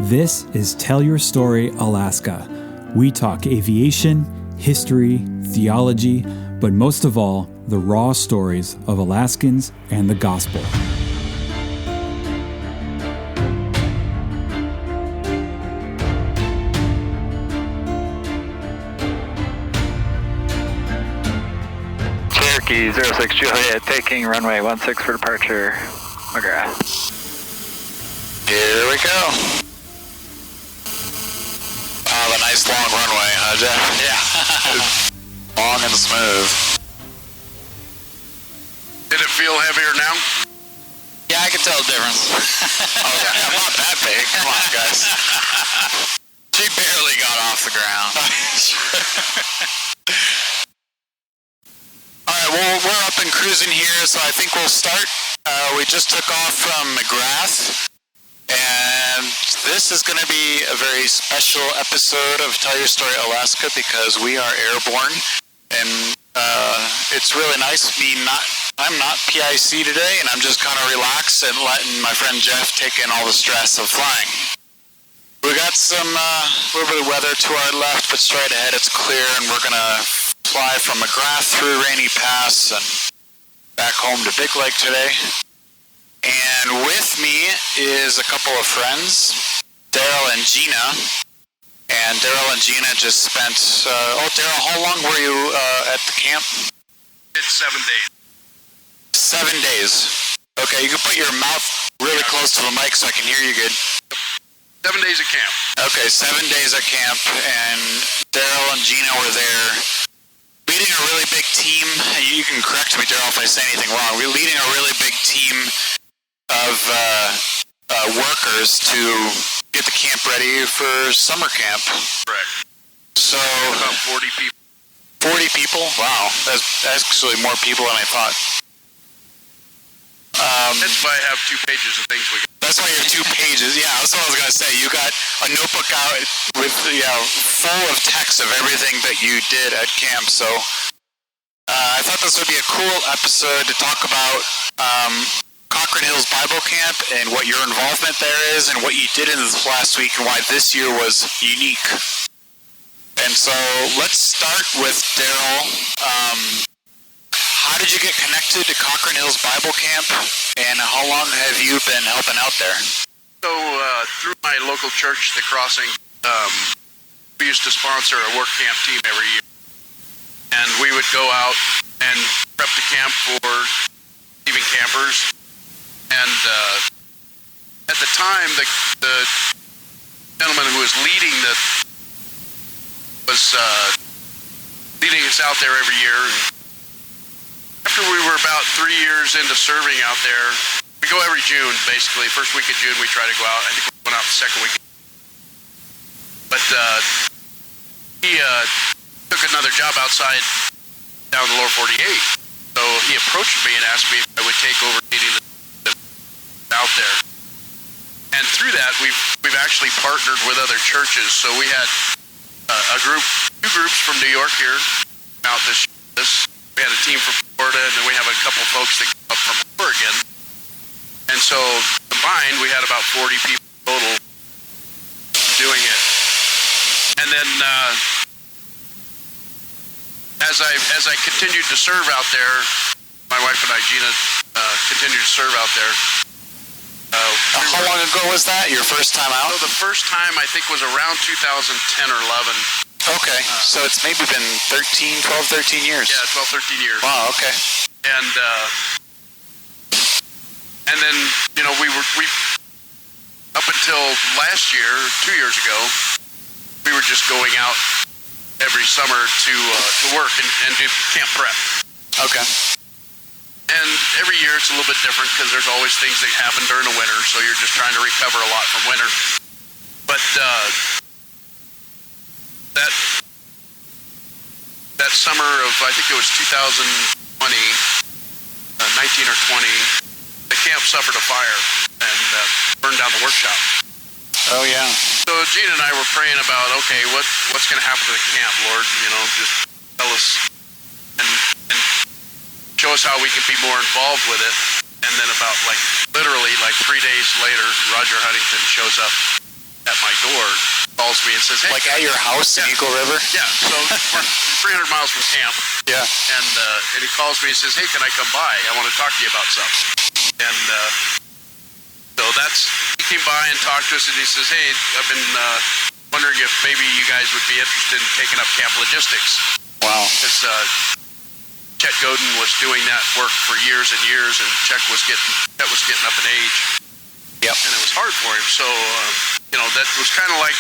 This is Tell Your Story, Alaska. We talk aviation, history, theology, but most of all, the raw stories of Alaskans and the gospel. Cherokee 06 Juliet, taking runway 16 for departure, McGrath. Here we go. A nice long runway, huh, Jeff? Yeah. Long and smooth. Did it feel heavier now? Yeah, I can tell the difference. Oh, yeah, I'm not that big. Come on, guys. She barely got off the ground. All right, well, we're up and cruising here, so I think we'll start. We just took off from McGrath. And this is going to be a very special episode of Tell Your Story Alaska because we are airborne, and it's really nice. I'm not PIC today, and I'm just kind of relaxed and letting my friend Jeff take in all the stress of flying. We got some little bit of weather to our left, but straight ahead it's clear, and we're going to fly from McGrath through Rainy Pass and back home to Big Lake today. And with me is a couple of friends, Darryl and Gina. And Darryl and Gina just spent, Darryl, how long were you at the camp? It's 7 days. 7 days. Okay, you can put your mouth really close to the mic so I can hear you good. 7 days at camp. Okay, 7 days at camp, and Darryl and Gina were there leading a really big team. You can correct me, Darryl, if I say anything wrong. We're leading a really big team of workers to get the camp ready for summer camp. Correct. So about 40 people. 40 people? Wow, that's actually more people than I thought. That's why I have 2 pages of things we can. That's why you have 2 pages. Yeah, that's what I was going to say. You got a notebook out with full of text of everything that you did at camp. So I thought this would be a cool episode to talk about Kokrine Hills Bible Camp and what your involvement there is and what you did in this last week and why this year was unique. And so let's start with Darryl. How did you get connected to Kokrine Hills Bible Camp, and how long have you been helping out there? So through my local church, The Crossing, we used to sponsor a work camp team every year. And we would go out and prep the camp for receiving campers. And at the time, the gentleman who was leading was leading us out there every year. After we were about 3 years into serving out there, we go every June, basically. First week of June, we try to go out. I think we went out the second week. But he took another job outside down in the lower 48. So he approached me and asked me if I would take over leading the out there. And through that, we've actually partnered with other churches. So we had two groups from New York here out this. We had a team from Florida, and then we have a couple folks that come up from Oregon. And so combined, we had about 40 people total doing it. And then as I continued to serve out there, my wife and I, Gina, continued to serve out there. How long ago was that, your first time out? So the first time, I think, was around 2010 or 11. Okay, so it's maybe been 12, 13 years. Yeah, 12, 13 years. Wow, okay. And then, we up until last year, 2 years ago, we were just going out every summer to work and do camp prep. Okay. And every year it's a little bit different because there's always things that happen during the winter, so you're just trying to recover a lot from winter. But that summer of, I think it was 2020, 19 or 20, the camp suffered a fire and burned down the workshop. Oh, yeah. So Gina and I were praying about, okay, what's going to happen to the camp, Lord? Just tell us and show us how we can be more involved with it. And then about literally 3 days later, Roger Huntington shows up at my door, calls me and says, hey. Like at your house in Eagle River? Yeah, so we're 300 miles from camp. Yeah. And he calls me and says, hey, can I come by? I want to talk to you about something. And so he came by and talked to us, and he says, hey, I've been wondering if maybe you guys would be interested in taking up camp logistics. Wow. Because Chet Godin was doing that work for years and years, and Chet was getting up in age. Yep. And it was hard for him. So, that was kind of like,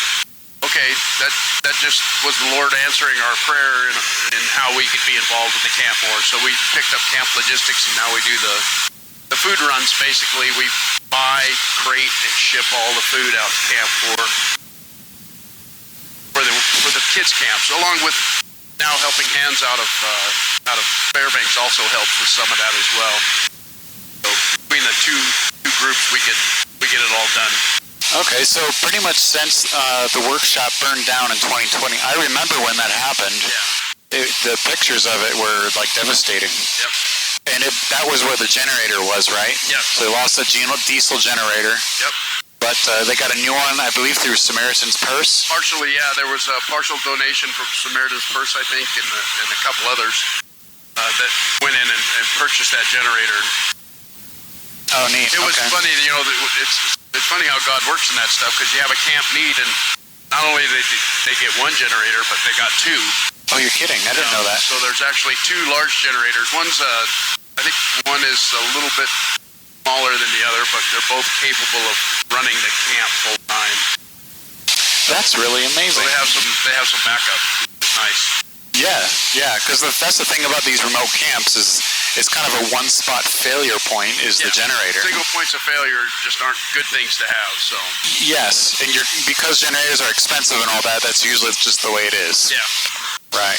okay, that just was the Lord answering our prayer in how we could be involved with the camp more. So we picked up camp logistics, and now we do the food runs. Basically, we buy, crate, and ship all the food out to camp for the kids' camps, along with now helping hands out of Fairbanks also helps with some of that as well. So between the two groups, we get it all done. Okay, so pretty much since the workshop burned down in 2020, I remember when that happened. Yeah. The pictures of it were like devastating. Yep. And that was where the generator was, right? Yep. So they lost the diesel generator. Yep. But they got a new one, I believe, through Samaritan's Purse. Partially, yeah. There was a partial donation from Samaritan's Purse, I think, and a couple others that went in and purchased that generator. Oh, neat. It was funny, it's funny how God works in that stuff, because you have a camp need, and not only they get one generator, but they got two. Oh, you're kidding. I didn't know that. So there's actually two large generators. One's, I think one is a little bit smaller than the other, but they're both capable of running the camp full time. That's really amazing. So they have some backup. It's nice. Yeah, because that's the thing about these remote camps is it's kind of a one-spot failure point is the generator. Single points of failure just aren't good things to have. So yes, and because generators are expensive and all that, that's usually just the way it is. Yeah. Right.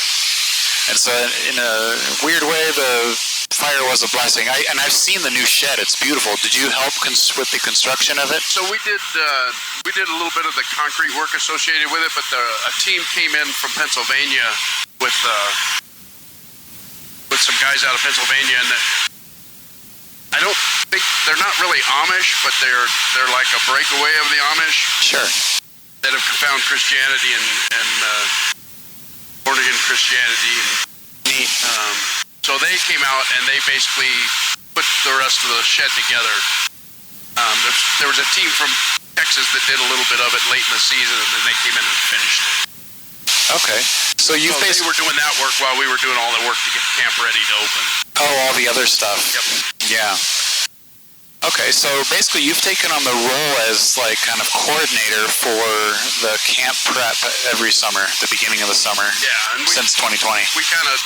And so in a weird way, the fire was a blessing. I've seen the new shed. It's beautiful. Did you help with the construction of it? So we did a little bit of the concrete work associated with it, but a team came in from Pennsylvania with some guys out of Pennsylvania, and I don't think they're not really Amish, but they're like a breakaway of the Amish. Sure. That have found Christianity and born-again Christianity. Neat. So they came out and they basically put the rest of the shed together. There was a team from Texas that did a little bit of it late in the season, and then they came in and finished it. Okay. So they were doing that work while we were doing all the work to get the camp ready to open. Oh, all the other stuff. Yep. Yeah. Okay, so basically you've taken on the role as like kind of coordinator for the camp prep every summer, the beginning of the summer. Yeah, and since 2020. We kind of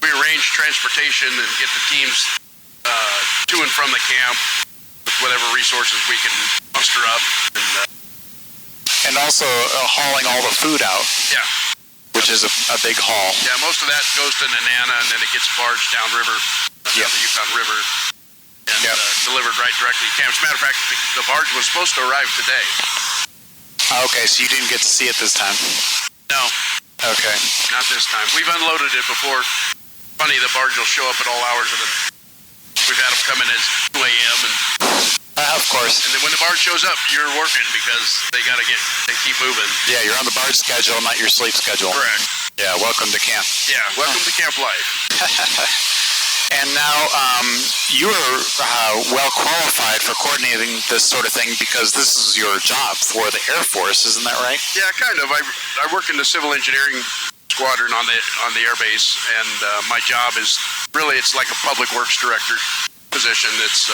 we arrange transportation and get the teams to and from the camp with whatever resources we can muster up, and also hauling all the food out. Yeah. Which is a big haul. Yeah, most of that goes to Nenana, and then it gets barged downriver, down the Yukon River, and delivered right directly to camp. As a matter of fact, the barge was supposed to arrive today. Okay, so you didn't get to see it this time? No. Okay. Not this time. We've unloaded it before. Funny, the barge will show up at all hours of the... We've had them come in at 2 a.m. and... of course. And then when the barge shows up, you're working because they keep moving. Yeah, you're on the barge schedule, not your sleep schedule. Correct. Yeah, welcome to camp. Yeah, welcome to camp life. And now you are well qualified for coordinating this sort of thing because this is your job for the Air Force, isn't that right? Yeah, kind of. I work in the civil engineering squadron on the air base, and my job is really it's like a public works director position. It's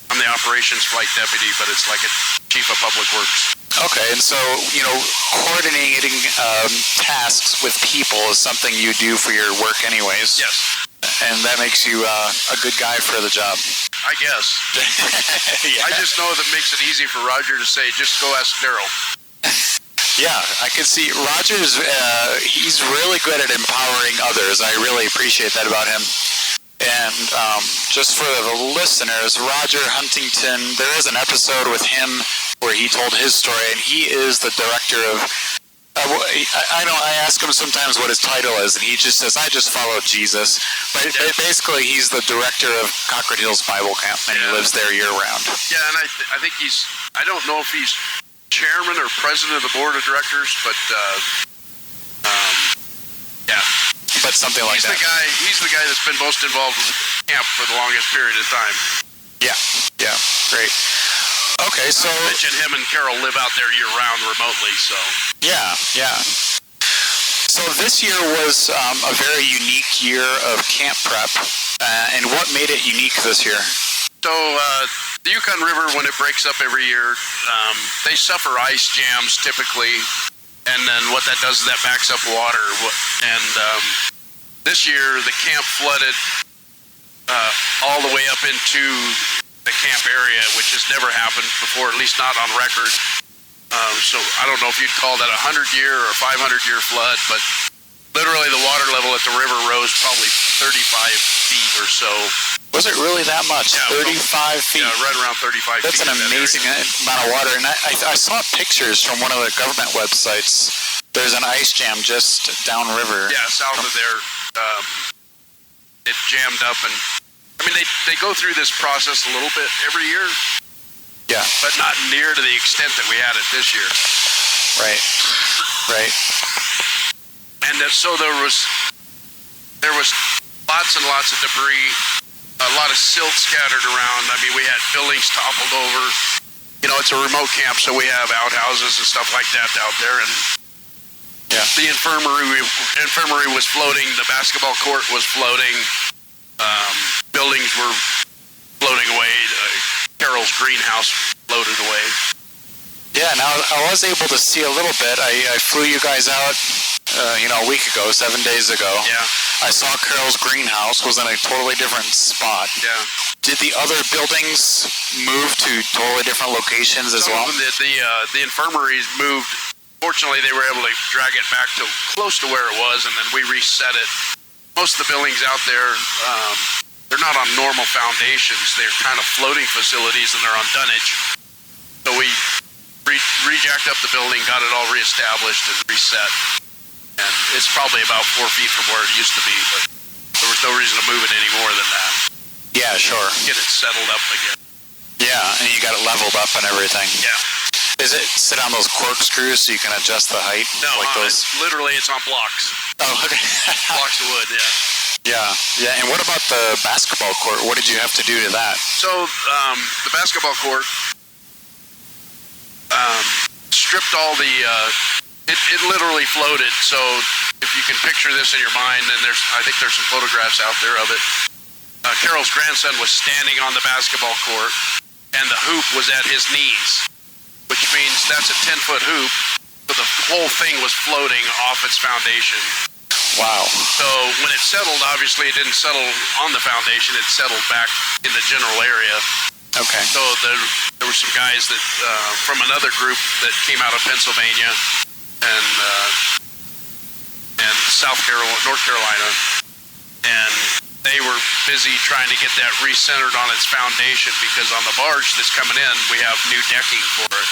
I'm the operations flight deputy, but it's like a chief of public works. Okay, and so, coordinating tasks with people is something you do for your work anyways. Yes. And that makes you a good guy for the job. I guess. Yeah. I just know that makes it easy for Roger to say, just go ask Darryl. Yeah, I can see Roger's, he's really good at empowering others. I really appreciate that about him. And just for the listeners, Roger Huntington, there is an episode with him where he told his story, and he is the director of I ask him sometimes what his title is, and he just says, "I just follow Jesus." But basically, he's the director of Kokrine Hills Bible Camp, and he lives there year round. Yeah, and I think I don't know if he's chairman or president of the board of directors, but but something like that. He's the guy that's been most involved with the camp for the longest period of time. Yeah, great. Okay, so I mentioned him and Carol live out there year round remotely, so yeah. So this year was a very unique year of camp prep, and what made it unique this year? So the Yukon River, when it breaks up every year, they suffer ice jams typically, and then what that does is that backs up water. And this year, the camp flooded all the way up into the camp area, which has never happened before, at least not on record. So I don't know if you'd call that a 100-year or a 500-year flood, but literally the water level at the river rose probably 35 feet or so. Was it really that much? Yeah, 35 feet? Yeah, right around 35 feet. That's an amazing amount of water. And I saw pictures from one of the government websites. There's an ice jam just downriver. Yeah, south of there. It jammed up, and I mean, they go through this process a little bit every year. Yeah. But not near to the extent that we had it this year. Right. And so there was lots and lots of debris, a lot of silt scattered around. I mean, we had buildings toppled over. You know, it's a remote camp, so we have outhouses and stuff like that out there. And the infirmary was floating. The basketball court was floating. Buildings were floating away. Carol's greenhouse floated away. Yeah, now I was able to see a little bit. I flew you guys out, a week ago, 7 days ago. Yeah. I saw Carol's greenhouse was in a totally different spot. Yeah. Did the other buildings move to totally different locations as well? The infirmaries moved. Fortunately, they were able to drag it back to close to where it was, and then we reset it. Most of the buildings out there, they're not on normal foundations. They're kind of floating facilities, and they're on dunnage. So we re-jacked up the building, got it all reestablished and reset. And it's probably about 4 feet from where it used to be, but there was no reason to move it any more than that. Yeah, sure. Get it settled up again. Yeah, and you got it leveled up and everything. Yeah. Is it sit on those corkscrews so you can adjust the height? No, like those? Literally it's on blocks. Oh, okay. Blocks of wood, yeah. Yeah. And what about the basketball court? What did you have to do to that? So the basketball court stripped all the... It literally floated. So if you can picture this in your mind, and I think there's some photographs out there of it. Carol's grandson was standing on the basketball court, and the hoop was at his knees, which means that's a 10-foot hoop. So the whole thing was floating off its foundation. Wow. So when it settled, obviously it didn't settle on the foundation. It settled back in the general area. Okay. So there were some guys that from another group that came out of Pennsylvania and North Carolina, and they were busy trying to get that recentered on its foundation, because on the barge that's coming in, we have new decking for it.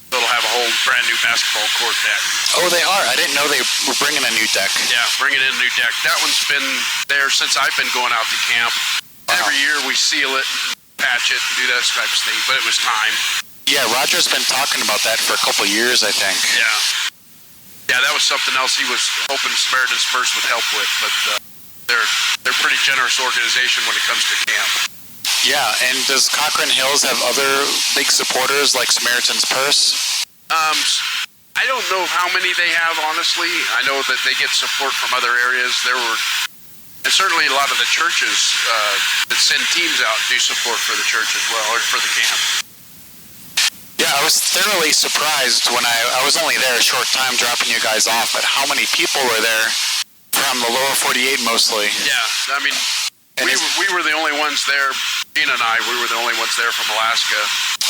So it'll have a whole brand new basketball court deck. Oh, they are? I didn't know they were bringing a new deck. Yeah, bringing in a new deck. That one's been there since I've been going out to camp. Wow. Every year we seal it, and patch it, and do that type of thing, but it was time. Yeah, Roger's been talking about that for a couple of years, I think. Yeah, that was something else he was hoping Samaritan's Purse would help with, but they're a pretty generous organization when it comes to camp. Yeah, and does Kokrine Hills have other big supporters like Samaritan's Purse? I don't know how many they have, honestly. I know that they get support from other areas. And certainly a lot of the churches that send teams out do support for the church as well, or for the camp. Yeah, I was thoroughly surprised when I was only there a short time dropping you guys off, but how many people were there from the lower 48 mostly? Yeah, I mean, we were the only ones there, Gina and I, we were the only ones there from Alaska.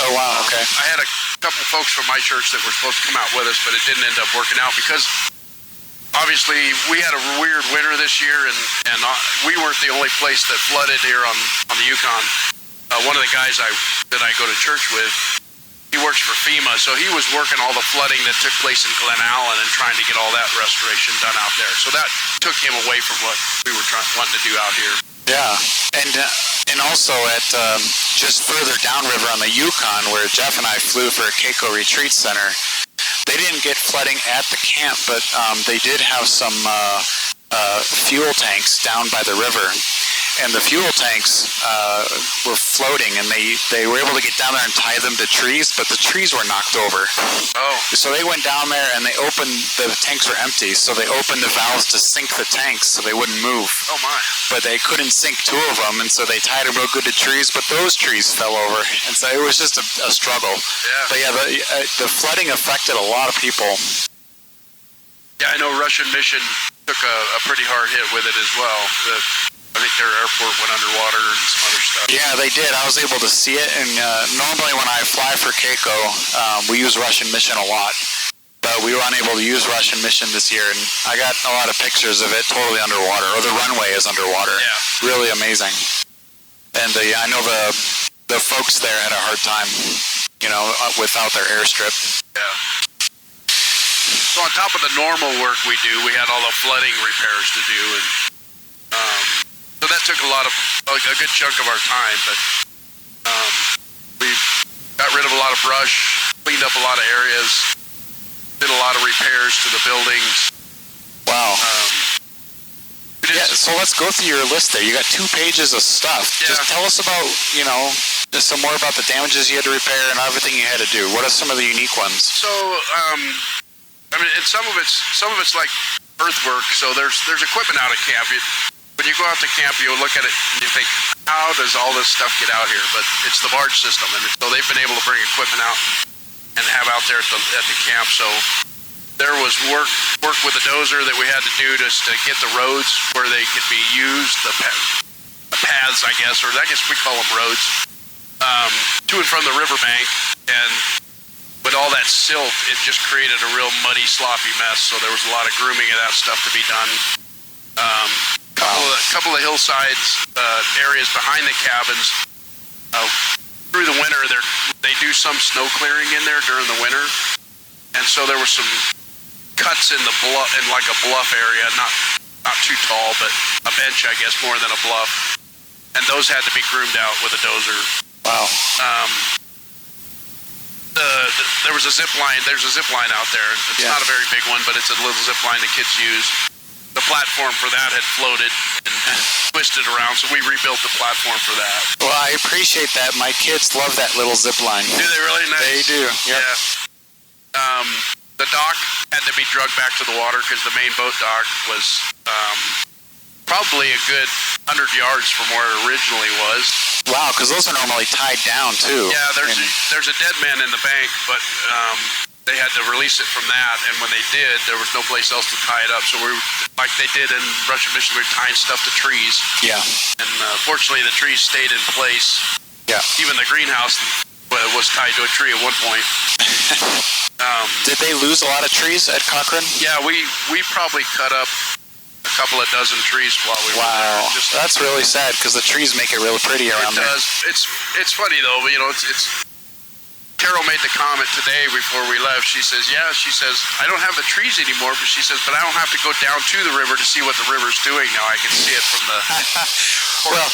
Oh, wow, okay. I had a couple folks from my church that were supposed to come out with us, but it didn't end up working out because obviously we had a weird winter this year, and we weren't the only place that flooded here on the Yukon. One of the guys that I go to church with, he works for FEMA, so he was working all the flooding that took place in Glen Allen and trying to get all that restoration done out there. So that took him away from what we were wanting to do out here. Yeah, and also at just further downriver on the Yukon, where Jeff and I flew for a Keiko Retreat Center, they didn't get flooding at the camp, but they did have some fuel tanks down by the river. And the fuel tanks were floating, and they were able to get down there and tie them to trees, but the trees were knocked over. Oh. So they went down there, and the tanks were empty, so they opened the valves to sink the tanks so they wouldn't move. Oh, my. But they couldn't sink two of them, and so they tied them real good to trees, but those trees fell over. And so it was just a struggle. Yeah. But yeah, the flooding affected a lot of people. Yeah, I know Russian Mission took a pretty hard hit with it as well. I think their airport went underwater and some other stuff. Yeah, they did. I was able to see it, and normally when I fly for Keiko, we use Russian Mission a lot. But we were unable to use Russian Mission this year, and I got a lot of pictures of it totally underwater, or the runway is underwater. Yeah. Really amazing. And I know the folks there had a hard time, without their airstrip. Yeah. So on top of the normal work we do, we had all the flooding repairs to do, and so that took a good chunk of our time. But we got rid of a lot of brush, cleaned up a lot of areas, did a lot of repairs to the buildings. Wow. So let's go through your list there. You got 2 pages of stuff. Yeah. Just tell us about, just some more about the damages you had to repair and everything you had to do. What are some of the unique ones? So, and some of it's like earthwork. So there's equipment out at camp. When you go out to camp, you look at it and you think, how does all this stuff get out here? But it's the barge system, and so they've been able to bring equipment out and have out there at the camp. So there was work with the dozer that we had to do just to get the roads where they could be used, the paths, I guess we call them roads, to and from the riverbank. And with all that silt, it just created a real muddy, sloppy mess. So there was a lot of grooming of that stuff to be done. A couple of hillsides, areas behind the cabins. Through the winter, they do some snow clearing in there during the winter, and so there were some cuts in the bluff, in like a bluff area, not too tall, but a bench, I guess, more than a bluff, and those had to be groomed out with a dozer. Wow. There was a zip line. There's a zip line out there. It's not a very big one, but it's a little zip line the kids use. The platform for that had floated and twisted around, so we rebuilt the platform for that. Well, I appreciate that. My kids love that little zip line. Do they really? Nice. They do. Yep. Yeah. The dock had to be drugged back to the water because the main boat dock was probably a good 100 yards from where it originally was. Wow, because those are normally tied down too. Yeah, there's a dead man in the bank, but they had to release it from that, and when they did, there was no place else to tie it up. So we, like they did in Russian Mission, we were tying stuff to trees. Yeah. And fortunately, the trees stayed in place. Yeah. Even the greenhouse was tied to a tree at one point. Did they lose a lot of trees at Cochrane? Yeah, we probably cut up a couple of dozen trees while we were there. Wow, that's really sad because the trees make it really pretty around there. It does. It's funny though, but it's Carol made the comment today before we left. She says, I don't have the trees anymore, but she says, but I don't have to go down to the river to see what the river's doing now. I can see it from the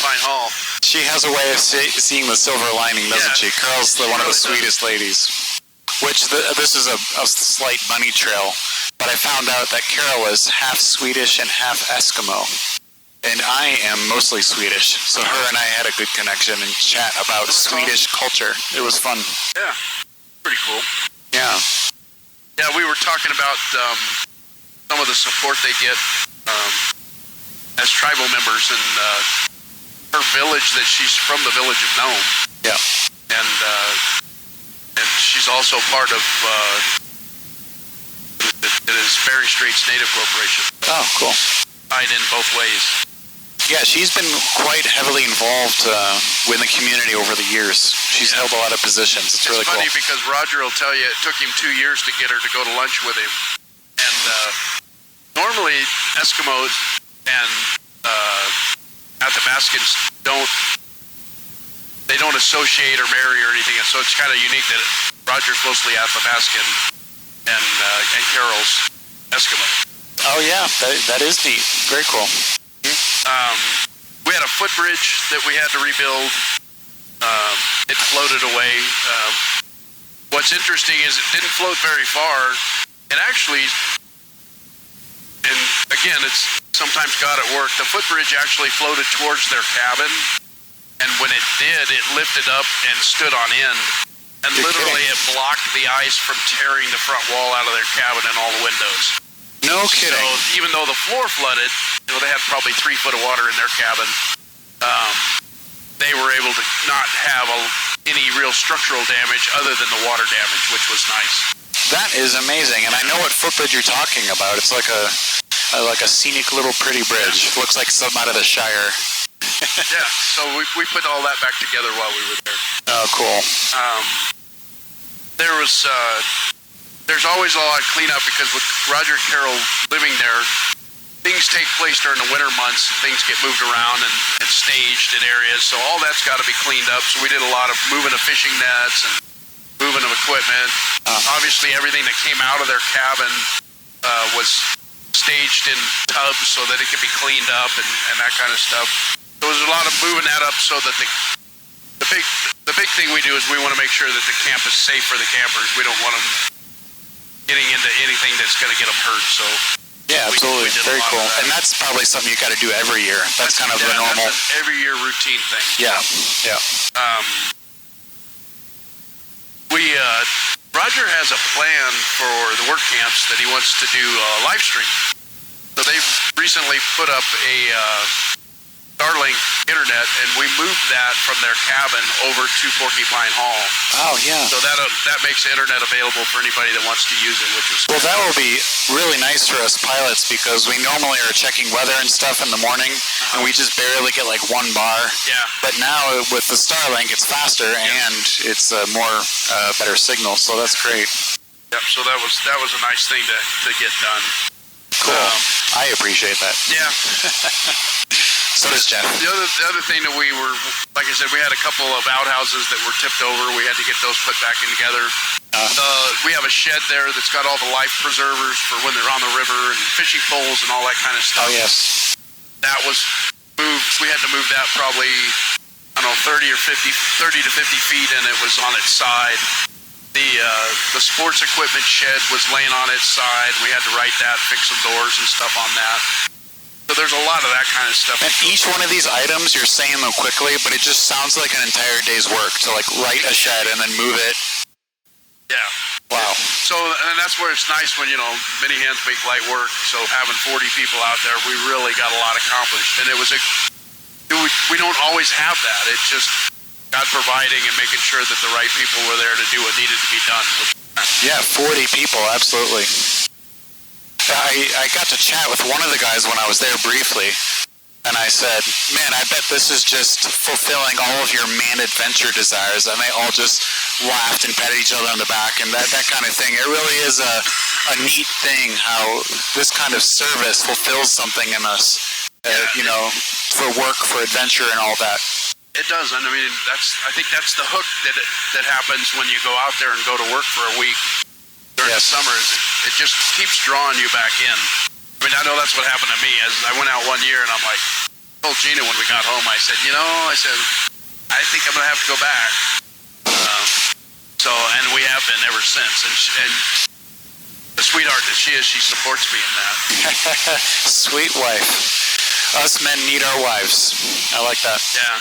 Pine Hall. She has a way of seeing the silver lining, doesn't she? Carol's one of the sweetest ladies. Which, this is a slight bunny trail, but I found out that Carol is half Swedish and half Eskimo. And I am mostly Swedish, so her and I had a good connection and chat about Swedish culture. It was fun. Yeah, pretty cool. Yeah. Yeah, we were talking about some of the support they get as tribal members, and her village, that she's from the village of Nome. Yeah. And she's also part of it is Bering Straits Native Corporation. Oh, cool. Tied in both ways. Yeah, she's been quite heavily involved with the community over the years. She's held a lot of positions. It's really funny cool. Because Roger will tell you it took him 2 years to get her to go to lunch with him. And normally Eskimos and Athabascans don't associate or marry or anything. And so it's kind of unique that Roger's mostly Athabascan, and Carol's Eskimo. Oh yeah, that is neat. Very cool. We had a footbridge that we had to rebuild. It floated away. What's interesting is it didn't float very far. It actually, and again, it's sometimes God at work. The footbridge actually floated towards their cabin, and when it did, it lifted up and stood on end. And literally it blocked the ice from tearing the front wall out of their cabin and all the windows. No kidding. So even though the floor flooded, they had probably 3 foot of water in their cabin, they were able to not have any real structural damage other than the water damage, which was nice. That is amazing, and I know what footbridge you're talking about. It's like a scenic little pretty bridge. Looks like something out of the Shire. Yeah, so we put all that back together while we were there. Oh, cool. There's always a lot of cleanup because with Roger and Carol living there, things take place during the winter months. Things get moved around and staged in areas, so all that's got to be cleaned up. So we did a lot of moving of fishing nets and moving of equipment. Obviously, everything that came out of their cabin was staged in tubs so that it could be cleaned up and that kind of stuff. There was a lot of moving that up so that the big thing we do is we want to make sure that the camp is safe for the campers. We don't want them getting into anything that's going to get them hurt. So yeah, absolutely, very cool. And that's probably something you got to do every year. That's kind of the normal. That's an every year routine thing. Yeah, yeah. Roger has a plan for the work camps that he wants to do live stream. So they've recently put up a Starlink internet, and we moved that from their cabin over to Porcupine Hall. Oh, yeah. So that makes the internet available for anybody that wants to use it, which is well, that will be really nice for us pilots because we normally are checking weather and stuff in the morning, and we just barely get like 1 bar. Yeah. But now with the Starlink, it's faster and it's a more better signal, so that's great. Yep. So that was a nice thing to get done. Cool. I appreciate that. Yeah. So does Jeff. The other thing that we were, like I said, we had a couple of outhouses that were tipped over. We had to get those put back in together. We have a shed there that's got all the life preservers for when they're on the river and fishing poles and all that kind of stuff. Oh, yes. That was moved. We had to move that probably, 30 to 50 feet, and it was on its side. The sports equipment shed was laying on its side. We had to right that, fix some doors and stuff on that. So there's a lot of that kind of stuff. And each one of these items, you're saying them quickly, but it just sounds like an entire day's work to like right a shed and then move it. Yeah. Wow. So, and that's where it's nice when, many hands make light work. So having 40 people out there, we really got a lot accomplished. And we don't always have that. It's just God providing and making sure that the right people were there to do what needed to be done. Yeah, 40 people, absolutely. I got to chat with one of the guys when I was there briefly, and I said, man, I bet this is just fulfilling all of your man adventure desires, and they all just laughed and patted each other on the back and that kind of thing. It really is a neat thing how this kind of service fulfills something in us, for work, for adventure, and all that. It does, and I think that's the hook that happens when you go out there and go to work for a week during the summer. Is it just keeps drawing you back in. I know that's what happened to me. As I went out one year, and I'm like, I told Gina when we got home, I said, I think I'm gonna have to go back. And we have been ever since. And the sweetheart that she is, she supports me in that. Sweet wife. Us men need our wives. I like that. Yeah.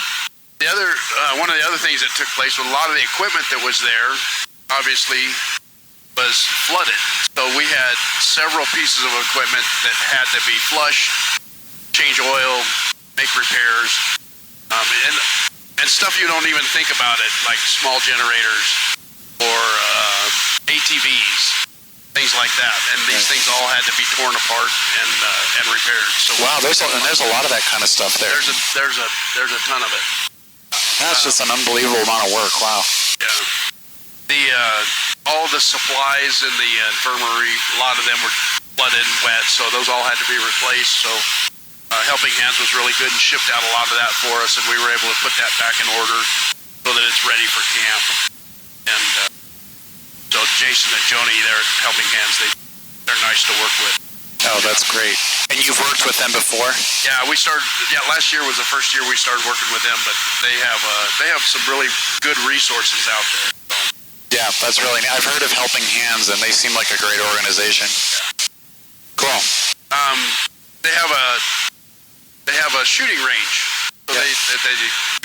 One of the other things that took place with a lot of the equipment that was there, obviously, was flooded. So we had several pieces of equipment that had to be flushed, change oil, make repairs, and stuff you don't even think about it, like small generators or ATVs, things like that. And these things all had to be torn apart and repaired. So wow, there's a lot of that kind of stuff there. There's a ton of it. That's just an unbelievable amount of work. Wow. Yeah. All the supplies in the infirmary, a lot of them were flooded and wet, so those all had to be replaced. So Helping Hands was really good and shipped out a lot of that for us, and we were able to put that back in order so that it's ready for camp. And Jason and Joni, they're helping hands. They're nice to work with. Oh, that's great. And you've worked with them before? Yeah, we started. Yeah, last year was the first year we started working with them, but they have some really good resources out there. So. Yeah, that's really neat. I've heard of Helping Hands, and they seem like a great organization. Cool. They have a shooting range, so they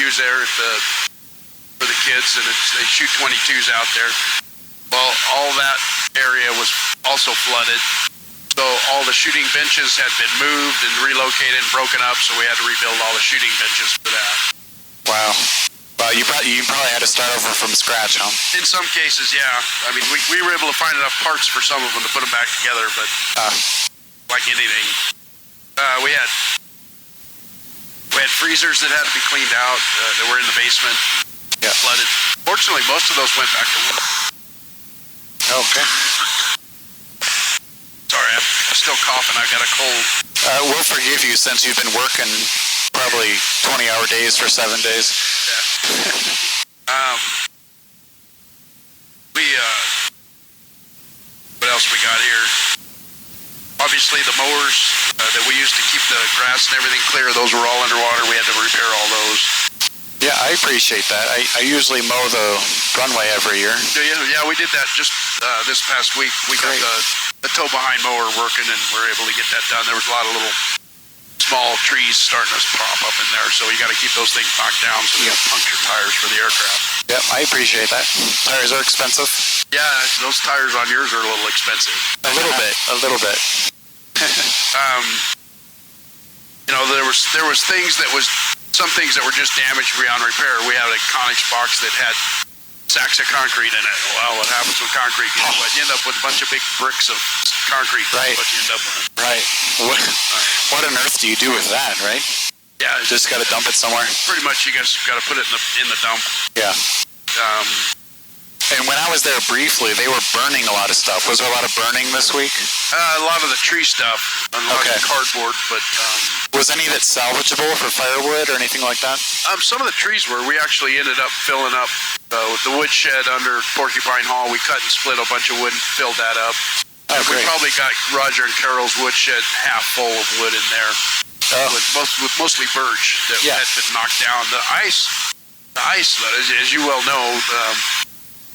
use there for the kids, and they shoot 22s out there. Well, all that area was also flooded. So all the shooting benches had been moved and relocated and broken up, so we had to rebuild all the shooting benches for that. Wow. Well, you probably had to start over from scratch, huh? In some cases, yeah. I mean, we were able to find enough parts for some of them to put them back together, but like anything, we had freezers that had to be cleaned out that were in the basement, flooded. Fortunately, most of those went back to work. Okay. Sorry, I'm still coughing. I've got a cold. We'll forgive you since you've been working probably 20-hour days for 7 days. Yeah. What else we got here? Obviously, the mowers that we used to keep the grass and everything clear, those were all underwater. We had to repair all those. Yeah, I appreciate that. I usually mow the runway every year. Yeah, we did that just this past week. We got the tow behind mower working, and we're able to get that done. There was a lot of little small trees starting to pop up in there, so you got to keep those things knocked down so you don't puncture tires for the aircraft. Yep, I appreciate that. Tires are expensive. Yeah, those tires on yours are a little expensive. A little bit. There was some things that were just damaged beyond repair. We had a Conex box that had sacks of concrete in it. Well, what happens with concrete? You end up with a bunch of big bricks of concrete. Right. What you end up with. Right. What on earth do you do with that, right? Yeah. Just got to dump it somewhere? Pretty much you guys got to put it in the dump. Yeah. And when I was there briefly, they were burning a lot of stuff. Was there a lot of burning this week? A lot of the tree stuff, a lot of the cardboard, but... was any of it salvageable for firewood or anything like that? Some of the trees were. We actually ended up filling up the wood shed under Porcupine Hall. We cut and split a bunch of wood and filled that up. We probably got Roger and Carol's wood shed half full of wood in there, with mostly birch that had been knocked down. The ice, as you well know,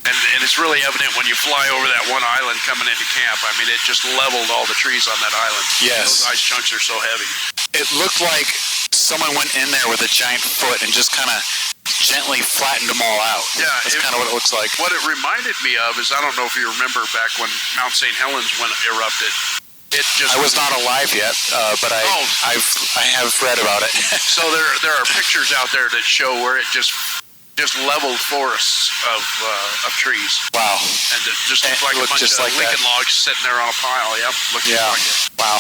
and it's really evident when you fly over that one island coming into camp. I mean, it just leveled all the trees on that island. Yes. Those ice chunks are so heavy. It looked like someone went in there with a giant foot and just kind of gently flattened them all out. Yeah. That's kind of what it looks like. What it reminded me of is, I don't know if you remember back when Mount St. Helens erupted. I was not alive yet, but I have read about it. So there are pictures out there that show where it just leveled forests of trees. Wow. And it just looked like a bunch of Lincoln logs sitting there on a pile. Yep. Looked just like it. Wow.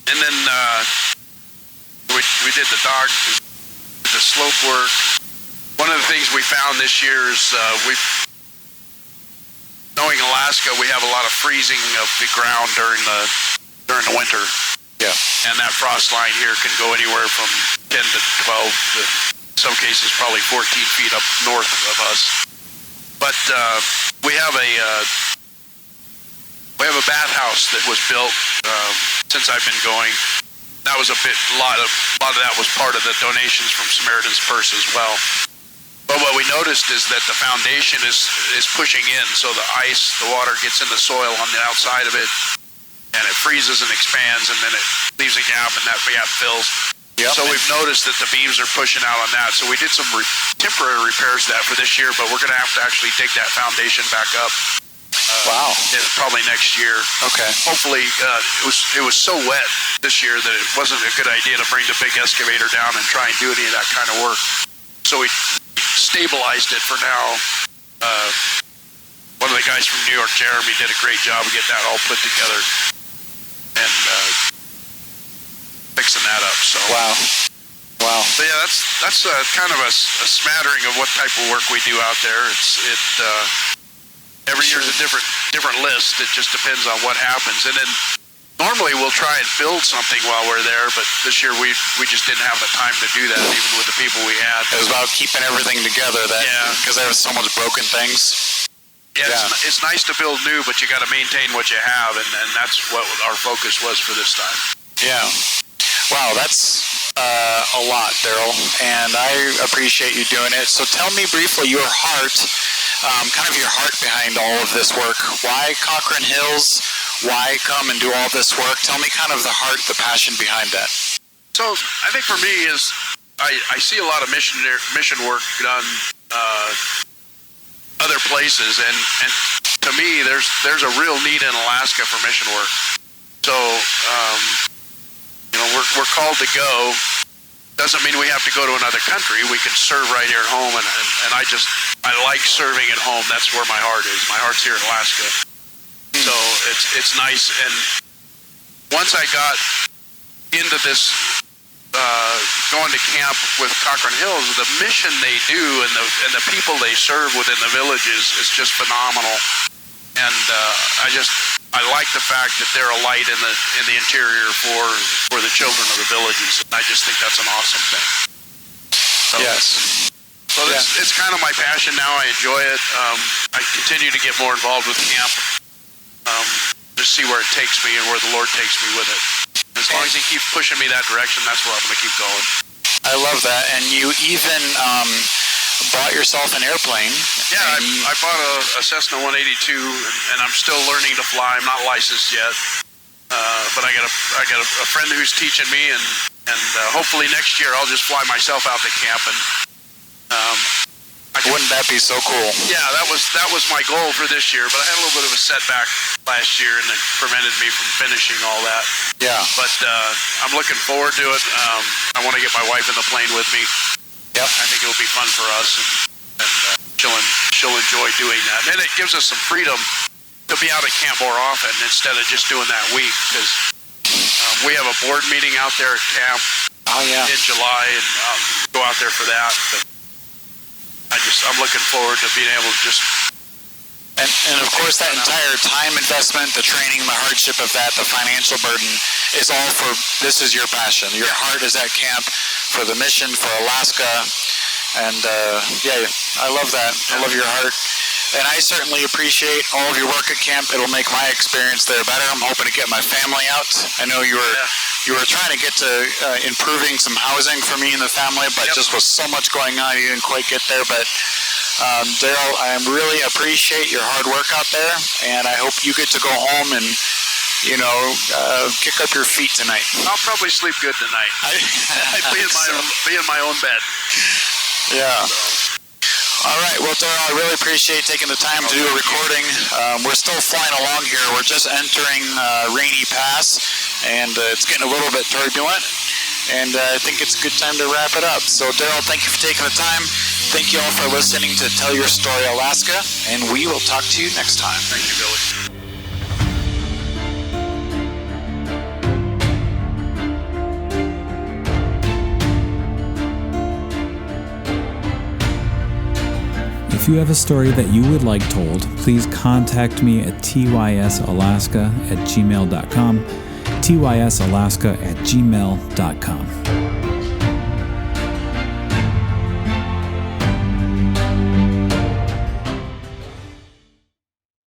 And then we did the dock, the slope work. One of the things we found this year is knowing Alaska, we have a lot of freezing of the ground during the winter. Yeah. And that frost line here can go anywhere from 10 to 12 to in some cases probably 14 feet up north of us. But we have a bathhouse that was built since I've been going. That was a lot of that was part of the donations from Samaritan's Purse as well. But what we noticed is that the foundation is pushing in, so the water gets in the soil on the outside of it, and it freezes and expands, and then it leaves a gap, and that gap fills. Yep. So we've noticed that the beams are pushing out on that. So we did some temporary repairs to that for this year, but we're going to have to actually dig that foundation back up. Wow. Probably next year. Okay. Hopefully, it was so wet this year that it wasn't a good idea to bring the big excavator down and try and do any of that kind of work. So we stabilized it for now. One of the guys from New York, Jeremy, did a great job of getting that all put together and fixing that up. So wow. But yeah, that's kind of a smattering of what type of work we do out there. Every year's a different list. It just depends on what happens. And then normally we'll try and build something while we're there, but this year we just didn't have the time to do that, even with the people we had. It was about keeping everything together, because there was so much broken things. Yeah, it's nice to build new, but you got to maintain what you have, and that's what our focus was for this time. Yeah. Wow, that's a lot, Darryl, and I appreciate you doing it. So tell me briefly your heart, kind of your heart behind all of this work. Why Kokrine Hills? Why come and do all this work? Tell me kind of the heart, the passion behind that. So I think for me is I see a lot of mission work done other places, and to me there's a real need in Alaska for mission work. So we're called to go. Doesn't mean we have to go to another country. We can serve right here at home, and I like serving at home. That's where my heart is. My heart's here in Alaska. So it's nice. And once I got into this going to camp with Kokrine Hills, the mission they do and the people they serve within the villages is just phenomenal. And I like the fact that they're a light in the interior for the children of the villages. And I just think that's an awesome thing. So, yes. So it's kind of my passion now. I enjoy it. I continue to get more involved with camp. Just see where it takes me and where the Lord takes me with it. As long as He keeps pushing me that direction, that's where I'm going to keep going. I love that. And you even bought yourself an airplane. Yeah, I bought a Cessna 182, and I'm still learning to fly. I'm not licensed yet, but I got a friend who's teaching me, and hopefully next year I'll just fly myself out to camp. And wouldn't that be so cool? Yeah, that was my goal for this year, but I had a little bit of a setback last year, and it prevented me from finishing all that. Yeah. But I'm looking forward to it. I want to get my wife in the plane with me. Yep. I think it'll be fun for us, and she'll enjoy doing that. And it gives us some freedom to be out at camp more often instead of just doing that week, because we have a board meeting out there at camp in July, and go out there for that. But I'm looking forward to being able to just... And of course, that entire time investment, the training, the hardship of that, the financial burden is all for, this is your passion. Your heart is at camp for the mission, for Alaska. And I love that. I love your heart. And I certainly appreciate all of your work at camp. It'll make my experience there better. I'm hoping to get my family out. I know you were trying to get to improving some housing for me and the family, but just with so much going on, you didn't quite get there. But Darryl, I really appreciate your hard work out there, and I hope you get to go home and kick up your feet tonight. I'll probably sleep good tonight. I'd be in my own bed. Yeah. All right. Well, Darryl, I really appreciate taking the time to do a recording. We're still flying along here. We're just entering Rainy Pass, and it's getting a little bit turbulent. And I think it's a good time to wrap it up. So, Darryl, thank you for taking the time. Thank you all for listening to Tell Your Story Alaska, and we will talk to you next time. Thank you, Billy. If you have a story that you would like told, please contact me at tysalaska@gmail.com, tysalaska@gmail.com.